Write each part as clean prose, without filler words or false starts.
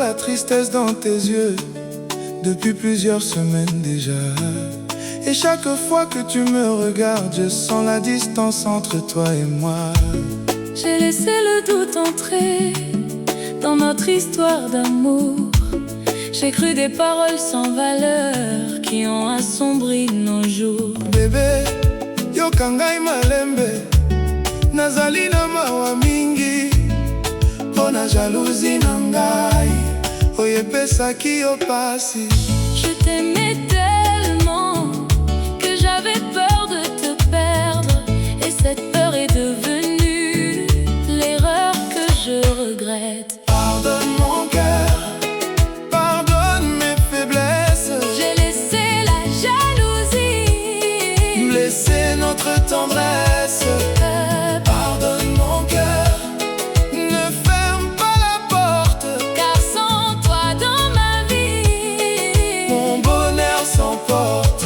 la tristesse dans tes yeux depuis plusieurs semaines déjà. Et chaque fois que tu me regardes, je sens la distance entre toi et moi. J'ai laissé le doute entrer dans notre histoire d'amour. J'ai cru des paroles sans valeur qui ont assombri nos jours. Bébé, yoka ngai malembe, nazali na mawa mingi, pona jalousie na ngai, oyepesaki yo pasi. Je t'aimais tellement que j'avais peur de te perdre, et cette peur est devenue l'erreur que je regrette. Pardonne mon cœur, pardonne mes faiblesses. J'ai laissé la jalousie blesser notre tendresse. Pardonne mon cœur, ne ferme pas la porte, car sans toi dans ma vie, mon bonheur s'emporte.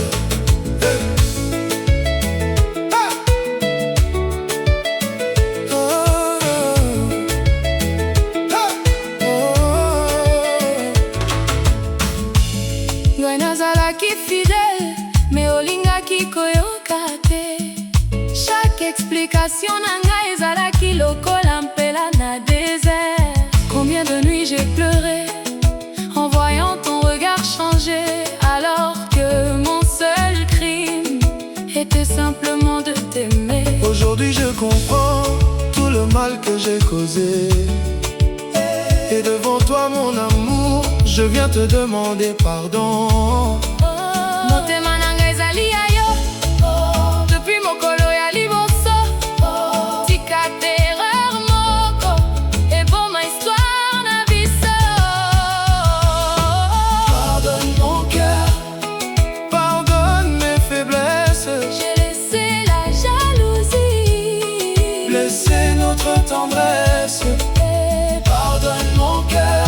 Ngai nazalaki fidèle, mais olingaki koyoka te. Chaque explication na ngai ezalaki lokola mpela na désert. Combien de nuits j'ai pleuré en voyant ton regard changer, alors que mon seul crime était simplement de t'aimer. Aujourd'hui je comprends tout le mal que j'ai causé, et devant toi mon amour, je viens te demander pardon. Motema na ngai ezali ya yo, depuis mokolo ya liboso. Tika te erreur moko, eboma histoire na biso. Pardonne mon cœur, pardonne mes faiblesses. J'ai laissé la jalousie blesser notre tendresse. Pardonne mon cœur,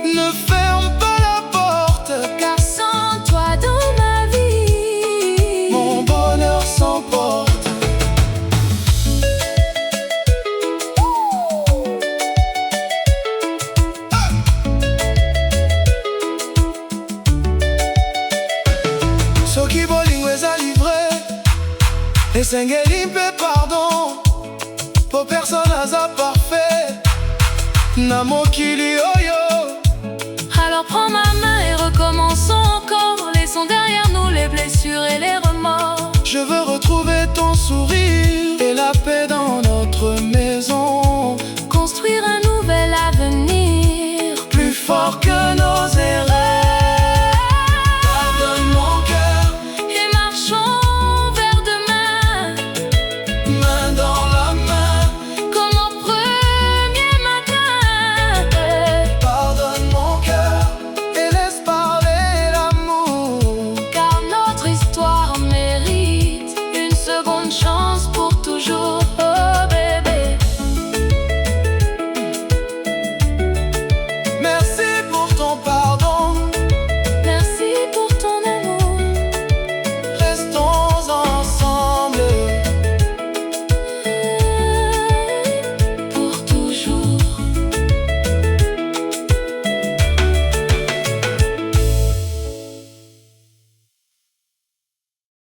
ne ferme pas la porte, car sans toi dans ma vie, mon bonheur s'emporte. Soki bolingo ezali vrai, esengeli mpe pardon, po personne aza parfait na mokili